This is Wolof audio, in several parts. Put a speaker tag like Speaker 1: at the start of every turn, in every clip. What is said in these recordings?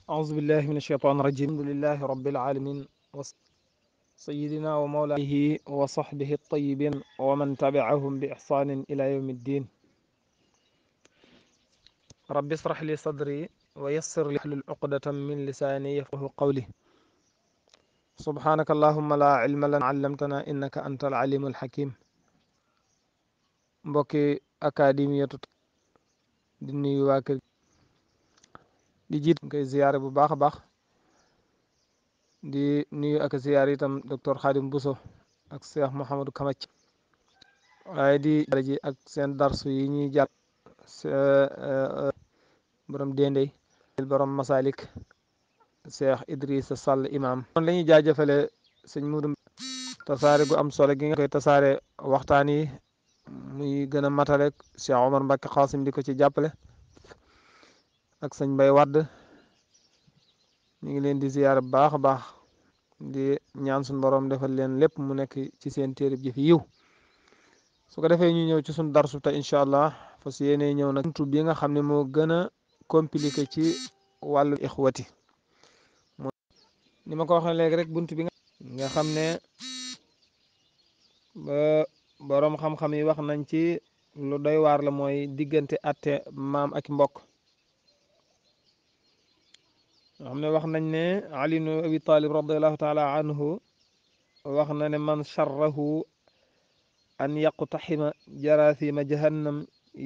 Speaker 1: أعوذ بالله من الشيطان الرجيم. الحمد لله رب العالمين، سيدنا ومولاه وصحبه الطيبين ومن تبعهم بإحسان إلى يوم الدين. رب اشرح لي صدري ويسر لي احلل عقدة من لساني يفقه قولي. سبحانك اللهم لا علم لنا علمتنا إنك أنت العليم الحكيم. mbokki académiyatu di nuyu waa kër di jiit koy ziyaare bu baax a baax di nuyu ak ziyaare itam docteur Khadim Bousso ak Cheikh Mouhamadou Kamac waaye di ji ak seen darsu yi ñuy jàll borom déndey borom masalik Cheikh Idrissa Sall imam kon la ñuy jaajëfale sëñ Mudu tasaare gu am solo gi nga koy tasaare waxtaan yi muy gën a matale Cheikh Omar Mbacke Xaasim di ko ci jàppale ak sëñ Mbay Wadd ñu ngi leen di ziyaar bu baax a baax di ñaan suñu borom defal leen lépp mu nekk ci seen téereb ji fi yiw su ko defee ñu ñëw ci suñu darsu te incha allah fas yéene ñëw nag buntu bi nga xam ne moo gën a compliqué ci wàllu ixwati ni ma ko waxee léegi rek buntu bi nga xam ne ba boroom xam-xam yi wax nañ ci lu doy waar la mooy diggante atte maam ak mbokk nga xam ne wax nañ ne Ali ibn Abi Talib radiallahu taala anhu wax na ne man charrahu an yaqtaxima jarathima jahannam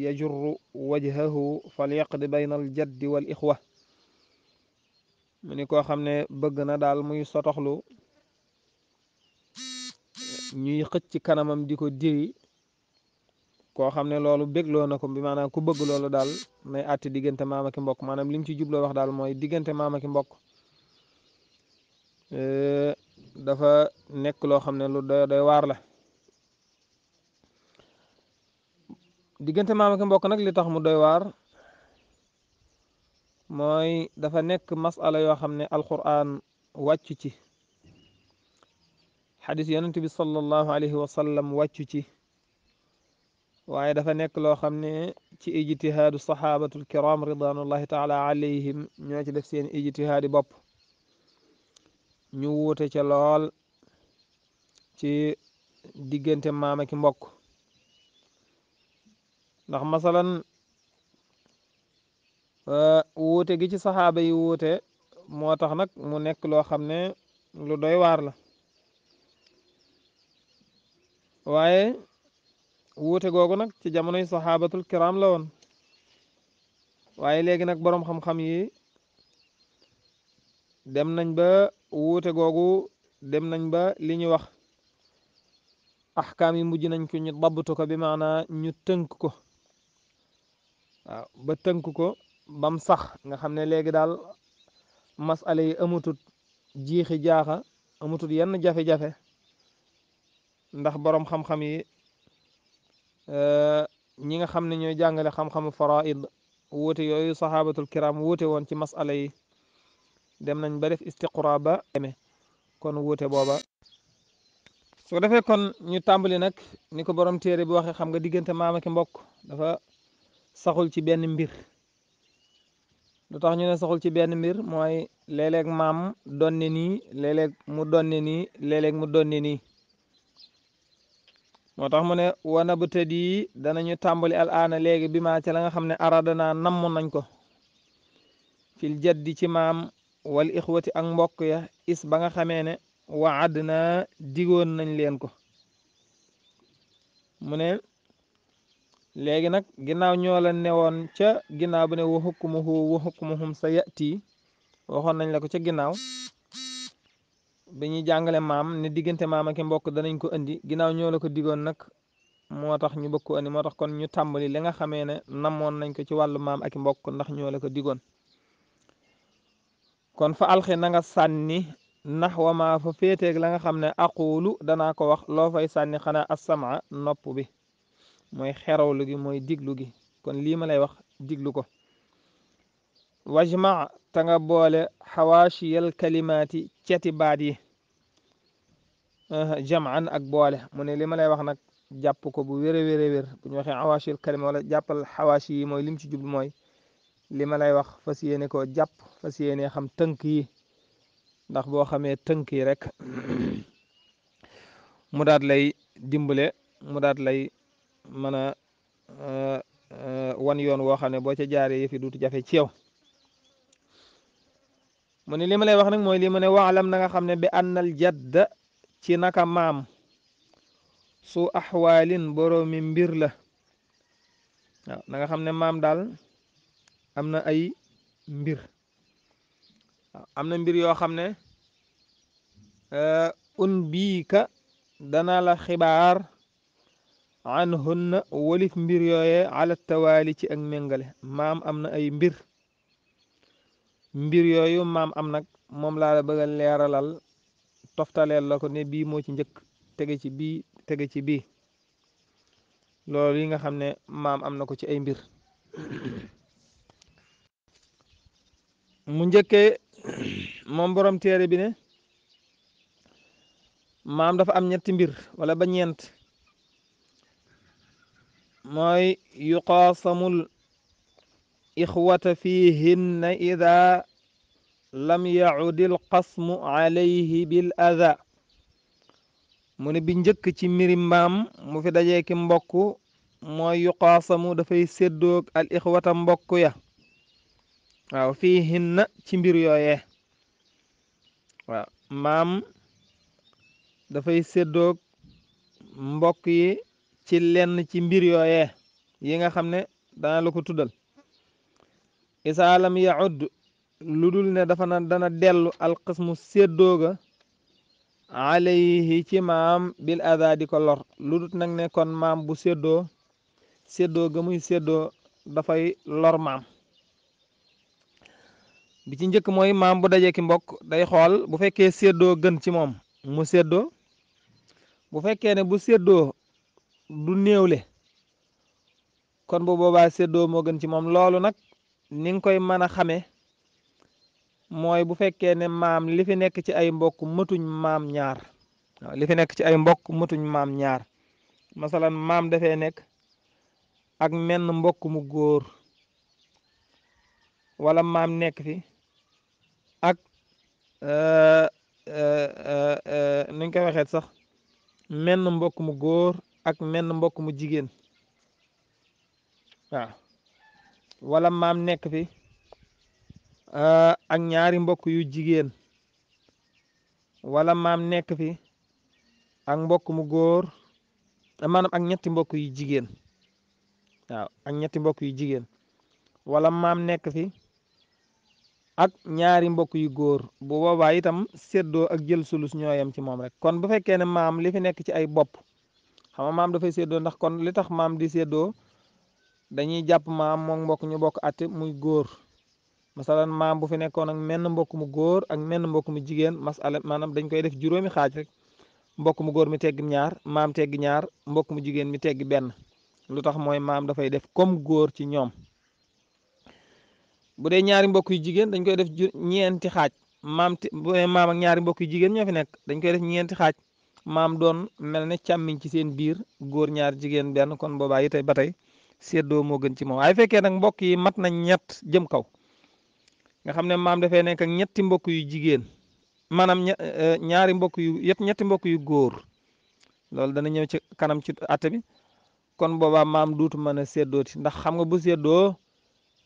Speaker 1: yajurru wajhahu falyaqdi bayna aljaddi wal ixwa mu ni koo xam ne bëgg na daal muy sotoxlu ñuy xëcc ci kanamam di ko diri koo xam ne loolu bégloo na ko bi maanaam ku bëgg loolu daal nay àtte diggante maam ak mbokk maanaam lim ci jubloo wax daal mooy diggante maam ak mbokk dafa nekk loo xam ne lu doy waar la diggante maam ak mbokk nag li tax mu doy waar mooy dafa nekk masala yoo xam ne alquran wàccu ci xadis yonent bi sallallahu alayhi wa sallam wàccu ci waaye dafa nekk loo xam ne ci ijtihaadu saxaabatul kiram ridwanullahi taala alayhim ñoo ci def seen ijtihaadi bopp ñu wuute ca lool ci diggante maam ak mbokk ndax masalan wuute gi ci saxaaba yi wuute moo tax nag mu nekk loo xam ne lu doy waar la waaye wuute googu nag ci jamonoy saxaabatul kiram la woon waaye léegi nag boroom xam-xam yi dem nañ ba wuute googu dem nañ ba li ñu wax axkaam yi mujj nañ ko ñu dabtu ko bi maanaa ñu tënk ko waaw ba tënk ko bam sax nga xam ne léegi daal masala yi amutut jiixi jaaxa amutut yenn jafe-jafe ndax boroom xam-xam yi ñi nga xam ne ñooy jàngale xam-xamu faraid wuute yooyu saxaabatul kiram wuute woon ci masala yi dem nañ ba def istiqra ba demee kon wuute booba su ko defee kon ñu tàmbali nag ni ko borom téere bi waxee xam nga diggante maam ak mbokk dafa saxul ci benn mbir lu tax ñu ne saxul ci benn mbir mooy léeg-léeg maam donne nii léeg-léeg mu donne nii léeg-léeg mu donne nii moo tax mu ne wana bu tëdd yi danañu tàmbali al aana léegi bi maa ci la nga xam ne aradana namm nañ ko fil jaddi ci maam wal ixwati ak mbokk ya is ba nga xamee ne waad na digoon nañ leen ko mu ne léegi nag ginnaaw ñoo la newoon ca ginnaaw bu ne wa hukmuhum sa yati waxoon nañ la ko ca ginnaaw bi ñuy jàngale maam ne diggante maam ak mbokk danañ ko indi ginnaaw ñoo la ko digoon nag moo tax ñu bëgg ko indi moo tax kon ñu tàmbali li nga xamee ne namoon nañ ko ci wàllu maam ak mbokk ndax ñoo la ko digoon kon fa alxi na nga sànni nax wa maa fa féeteeg la nga xam ne aqulu danaa ko wax loo fay sànni xanaa asama nopp bi mooy xerawlu gi mooy diglu gi kon lii ma lay wax diglu ko wajma ta nga boole xawaashiyal kalimaati ceti baat yi jamaan ak boole mu ne li ma lay wax nag jàpp ko bu wér a wér a wér bu ñu waxee xawaashiyal kalima wala jàppal xawaashi yi mooy lim ci jublu mooy li ma lay wax fas yéene koo jàpp fas yéene xam tënk yi ndax boo xamee tënk yi rek mu daat lay dimbale mu daat lay mën a wan yoon woo xam ne boo ca jaaree yëfi duutu jafe ci yow mu ne li ma lay wax nag mooy li mu ne waalam na nga xam ne bi annal jadda ci naka maam su axwaalin boroomi mbir la waaw na nga xam ne maam daal am na ay mbir waaw am na mbir yoo xam ne un bii ka dana la xibaar an hunna wolif mbir yooye ala tawaali ci ak méngale maam am na ay mbir yooyu maam am nag moom laa la bëgg a leeralal toftaleel la ko ne bii moo ci njëkk tege ci bii tege ci bii loolu yi nga xam ne maam am na ko ci ay mbir mu njëkkee moom borom téere bi ne maam dafa am ñetti mbir wala ba ñeent mooy yuqaasamul ixwata fihinna ida lam yacudil qasmu alayhi bil ada mu ne bi njëkk ci mbiri maam mu fi dajee ki mbokk mooy yuqaasamu dafay séddoog al ixwata mbokk ya waaw fihinna ci mbir yooyee waaw maam dafay séddoog mbokk yi ci lenn ci mbir yooyee yi nga xam ne dana la ko tuddal isaa lam yacud lu dul ne dana dellu alqismu séddooga alayhi ci maam bil ada di ko lor lu dul nag ne kon maam bu séddoo ga muy séddoo dafay lor maam bi ci njëkk mooy maam bu dajee ki mbokk day xool bu fekkee séddoo gën ci moom mu séddoo bu fekkee ne bu séddoo du néewle kon bu boobaa séddoo moo gën ci moom loolu nag ni nga koy mën a xame mooy bu fekkee ne maam li fi nekk ci ay mbokk mëtuñ maam ñaar waaw li fi nekk ci ay mbokk mëtuñ maam ñaar masalan maam dafee nekk ak menn mbokk mu góor wala maam nekk fi ak nuñ koy waxeet sax menn mbokk mu góor ak menn mbokk mu jigéen waaw wala maam nekk fi ak ñaari mbokk yu jigéen wala maam nekk fi ak mbokk mu góor maanaam ak ñetti mbokk yu jigéen waaw ak ñetti mbokk yu jigéen wala maam nekk fi ak ñaari mbokk yu góor bu boobaa itam séddoo ak jël sulus ñooyam ci moom rek kon bu fekkee ne maam li fi nekk ci ay bopp xam nga maam dafay séddoo ndax kon li tax maam di séddoo dañuy jàpp maam moom mbokk ñu bokk atte muy góor masalan maam bu fi nekkoon ak menn mbokk mu góor ak menn mbokk mu jigéen masala maanaam dañ koy def juróomi xaaj rek mbokk mu góor mi teggi ñaar maam teggi ñaar mbokk mu jigéen mi teggi benn lu tax mooy maam dafay def comme góor ci ñoom bu dee ñaari mbokk yu jigéen dañ koy def ñeenti xaaj bu dee maam ak ñaari mbokk yu jigéen ñoo fi nekk dañ koy def ñeenti xaaj maam doon mel ne càmmiñ ci seen biir góor ñaar jigéen benn kon boobaa yi tey ba tey séddoo moo gën ci moom waaye fekkee nag mbokk yi mat nañ ñett jëm kaw nga xam ne maam dafay nekk ak ñetti mbokk yu jigéen maanaam ñaari mbokk yu ñetti mbokk yu góor loolu dana ñëw ci kanam ci atte bi kon boobaa maam duutu mën a séddooti ndax xam nga bu séddoo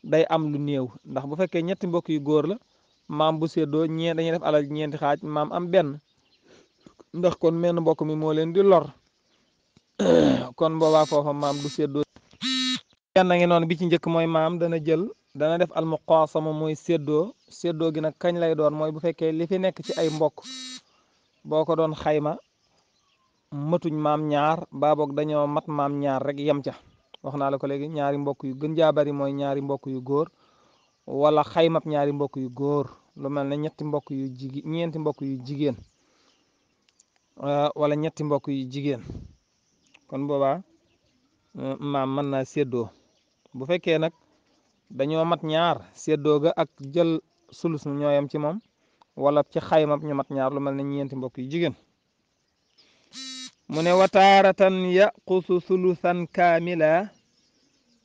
Speaker 1: day am lu néew ndax bu fekkee ñetti mbokk yu góor la maam bu séddoo dañuy def alal ñeenti xaaj maam am benn ndax kon menn mbokk mi moo leen di lor kon boobaa foofa maam du séddoo benn ngi noonu bi ci njëkk mooy maam dana def almuqaasama mooy séddoo gi nag kañ lay doon mooy bu fekkee li fi nekk ci ay mbokk boo ko doon xayma matuñ maam ñaar baaboog dañoo mat maam ñaar rek yem ca wax naa la ko léegi ñaari mbokk yu gën jaa bari mooy ñaari mbokk yu góor wala xaymab ñaari mbokk yu góor lu mel ne ñeenti mbokk yu jigéen ñeenti mbokk yu jigéen wala ñetti mbokk yu jigéen kon boobaa maam mën naa séddoo bu fekkee nag dañoo mat ñaar séddoo ga ak jël sulus ñooyam ci moom wala ci xaymab ñu mat ñaar lu mel ne ñeenti mbokk yu jigéen mu ne wa taaratan yaqusu sulusan kaamila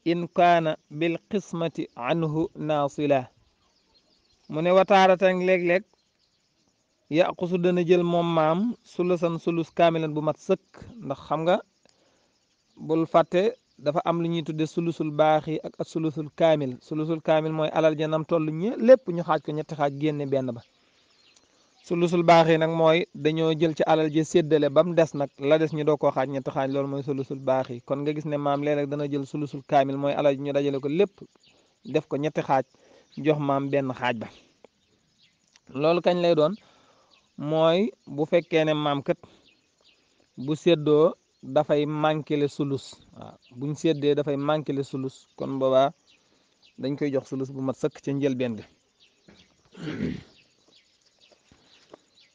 Speaker 1: in kaana bil qismati anhu naasila mu ne wataaratan léeg-léeg yaqusu dana jël moom maam sulusan sulus kaamilan bu mat sëkk ndax xam nga bul fàtte dafa am lu ñuy tudde sulusul baaxi ak sulusul kaamil. Sulusul kaamil mooy alal ja nam toll lépp ñu xaaj ko ñetti xaaj génne benn ba. sulusul baaxi nag mooy dañoo jël ci alal ji séddale ba mu des nag la des ñu doo koo xaaj ñetti xaaj, loolu mooy sulusul baaxi. kon nga gis ne maam léeg-léeg dana jël sulusul kaamil mooy alal ji ñu dajale ko lépp def ko ñetti xaaj jox maam benn xaaj ba. loolu kañ lay doon mooy bu fekkee ne maam kat bu séddoo dafay manqué le sulus. waaw buñ séddee dafay manqué le sulus kon boobaa dañ koy jox sulus bu mat sëkk ca njëlbeen ga.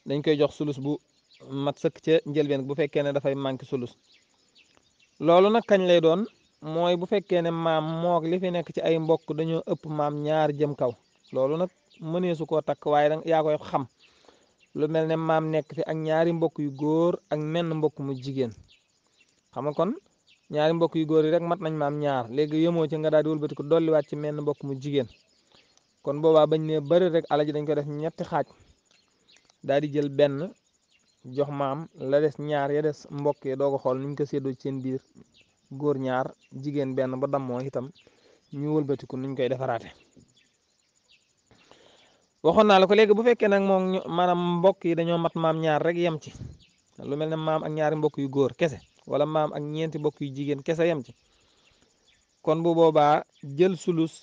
Speaker 1: dañ koy jox sulus bu mat sëkk ca njëlbeen bu fekkee ne dafay manqué sulus. loolu nag kañ lay doon mooy bu fekkee ne maam moog li fi nekk ci ay mbokk dañoo ëpp maam ñaar jëm kaw. loolu nag mëneesu koo takk waaye danga yaa koy xam. lu mel ne maam nekk fi ak ñaari mbokk yu góor ak menn mbokk mu jigéen. xam nga kon ñaari mbokk yu góor yi rek mat nañ maam ñaar, léegi yemoo ci nga daal di wëlbati ko dolliwaat ci menn mbokk mu jigéen. kon boobaa bañ ne bëri rek alal ji dañ ko def ñetti xaaj daal di jël benn jox maam, la des ñaar ya des mbokk yi doo ko xool nuñ ko séddoo ci seen biir, góor ñaar jigéen benn ba dammoo itam ñu wëlbatiku nuñ koy defaraate. waxoon naa la ko léegi bu fekkee nag moom maanaam mbokk yi dañoo mat maam ñaar rek yem ci, lu mel ne maam ak ñaari mbokk yu góor kese wala maam ak ñeenti mbokk yu jigéen kese yem ci, kon bu boobaa jël sulus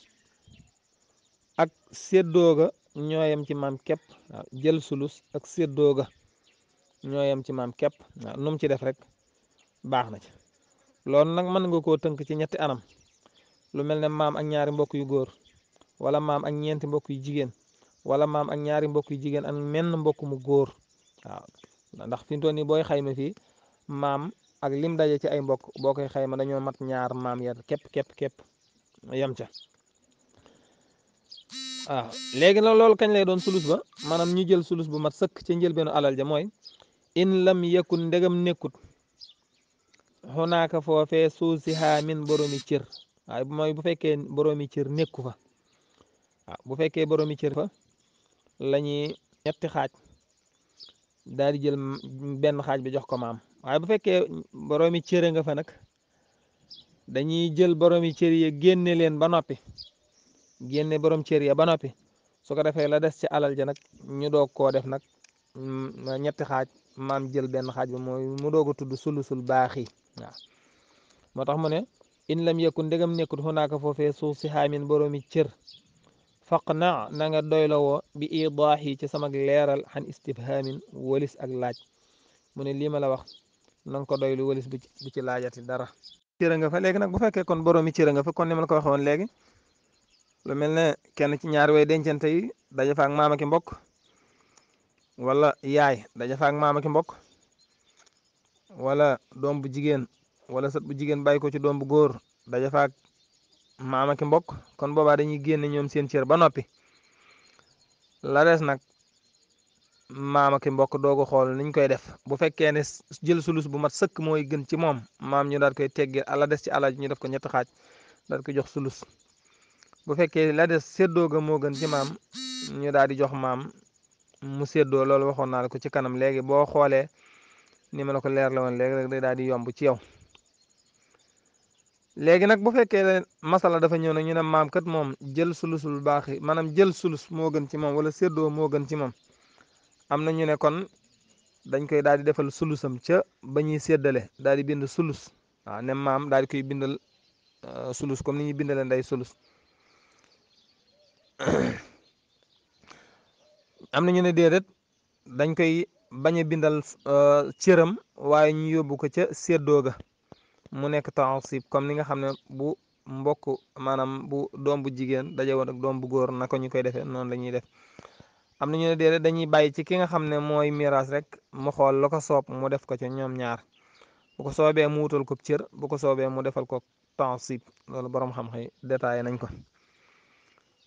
Speaker 1: ak séddooga ñoo yem ci maam képp. waaw jël sulus ak séddooga ñoo yem ci maam képp. waaw nu mu ci def rek baax na ci. loolu nag mën nga koo tënk ci ñetti anam, lu mel ne maam ak ñaari mbokk yu góor wala maam ak ñeenti mbokk yu jigéen wala maam ak ñaari mbokk yu jigéen ak menn mbokk mu góor. waaw ndax fi mu toll nii booy xayma fii maam ak lim daje ci ay mbokk boo koy xayma dañoo mat ñaar maam ya képp yem ca. waaw léegi nag loolu kañ lay doon sulus ba, maanaam ñu jël sulus bu mat sëkk ci njëlbeenu alal ja mooy in lam yakun ndegam nekkut xunaaka foofee suusihaa min boroomi cër. waaye mooy bu fekkee boroomi cër nekku fa. waaw bu fekkee boroomi cër fa la ñuy ñetti xaaj daal di jël benn xaaj bi jox ko maam. waaye bu fekkee boroomi cër nga fa nag dañuy jël boroomi cër yi génne leen ba noppi, génne borom cër ya ba noppi su ko defee la des ci alal ja nag ñu doog koo def nag ñetti xaaj, maam jël benn xaaj bi mooy mu doog a tudd sulusul baaxi. waaw moo tax mu ne in lam yakun ndegam nekkut xunaaka foofee suuf si xaamin boroomi cër faq na nga doylawoo bi idaahi ci sama leeral xan istifhaamin walis ak laaj. mu ne lii ma la wax na nga ko doylu walis bu ci laajati dara. cër nga fa léegi nag bu fekkee kon boroomi cër nga fa kon ni ma la ko waxee woon léegi, lu mel ne kenn ci ñaari way dencante yi daja fa ak maama ki mbokk wala yaay daja fa ak maama ki mbokk wala doom bu jigéen wala sët bu jigéen bàyyi ko ci doom bu góor daja fa ak maama ki mbokk, kon boobaa dañuy génne ñoom seen cër ba noppi, la des nag maama ki mbokk doogu xool niñ koy def. bu fekkee ne jël sulus bu mat sëkk mooy gën ci moom, maam ñu daal koy teggi la des ci alal ñu def ko ñetti xaaj daal ko jox sulus. bu fekkee la des séddoo ga moo gën ci maam ñu daal di jox maam mu séddoo. loolu waxoon naa la ko ci kanam, léegi boo xoolee ni ma la ko leer la woon léegi rek day daal di yomb ci yow. léegi nag bu fekkee masala dafa ñëw nag ñu ne maam kat moom jël sulusul baax yi maanaam jël sulus moo gën ci moom wala séddoo moo gën ci moom, am na ñu ne kon dañ koy daal di defal sulusam ca ba ñuy séddale daal di bind sulus. waaw ne maam daal di koy bindal sulus comme ni ñuy bindale nday sulus. am na ñu ne déedéet dañ koy bañ a bindal cëram waaye ñu yóbbu ko ca séddoo ga mu nekk taasib, comme ni nga xam ne bu mbokk maanaam bu doom bu jigéen daje woon ak doom bu góor na ko ñu koy defee noonu la ñuy def. am na ñu ne déedéet dañuy bàyyi ci ki nga xam ne mooy miraas rek mu xool la ko soob mu def ko ca ñoom ñaar, bu ko soobee mu wutal ko cër, bu ko soobee mu defal ko taasib. loolu borom xam-xam détaillé nañ ko.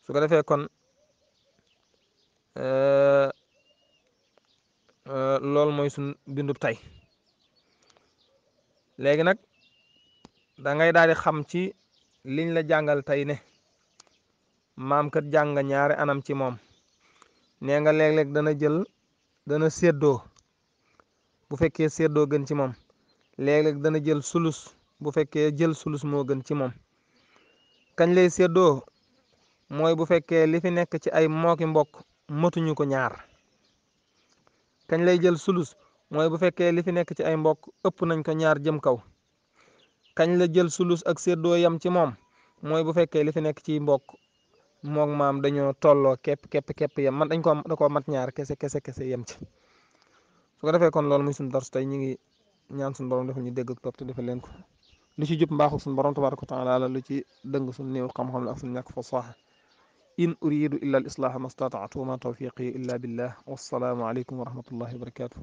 Speaker 1: su ko defee kon loolu mooy suñ bindub tey. léegi nag da ngay daal di xam ci liñ la jàngal tey ne maam kat jàng nga ñaari anam ci moom nee nga léeg-léeg dana séddoo bu fekkee séddoo gën ci moom léeg-léeg dana jël sulus bu fekkee jël sulus moo gën ci moom kañ lay séddoo mooy bu fekkee li fi nekk ci ay mooki mbokk matuñu ko ñaar kañ lay jël sulus mooy bu fekkee li fi nekk ci ay mbokk ëpp nañ ko ñaar jëm kaw kañ la jël sulus ak séddoo yam ci moom mooy bu fekkee li fi nekk ci mbokk mook maam dañoo tolloo képp yem man da koo mat ñaar kese yem ci su ko defee kon loolu muy suñu dars tey ñu ngi ñaan suñu borom defal ñu dégg ak topp te defal leen ko lu ci jub mbaaxul suñu borom tabaraka wa taala la lu ci dëng suñu néew xam-xam la ak suñu ñàkk fasaaxa in uridu illa al islaha ma stataatu wa ma tawfiqi illa billah wassalaamu aleykum wa rahmatullahi wa barakatuh